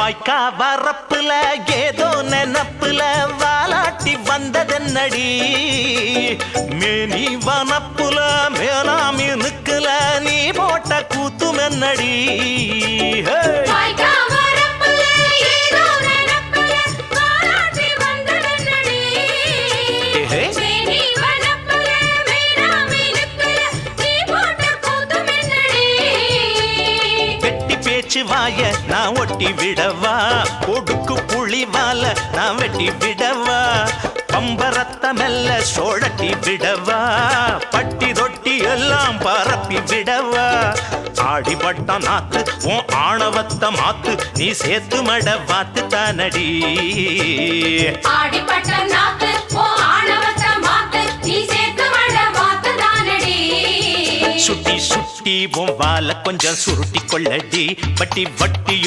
வாய்க்கா வரப்புல ஏதோ நெனப்புல வாலாட்டி வந்ததென்னடி மேனி வனப்புல மேலாமி நிக்கல நீ போட்ட கூத்துமென்னடி வாய நான் ஒட்டி விடவா கொடுக்கு புளிவால நான் வெட்டி விடவா பம்பரத்த மெல்ல சோழட்டி விடவா பட்டி தொட்டி எல்லாம் பரப்பி விடவா ஆடிப்பட்ட நாத்து உன் ஆணவத்த மாத்து நீ சேத்து மட வாத்து தானடி ஆடிப்பட்ட நாத்து உன் ஆணவத்த மாத்து நீ சேத்து மட வாத்து தானடி சுட்டி சுட்டி உன் வால கொஞ்சம் சுருட்டி கொள்ளடி பட்டி வட்டியும்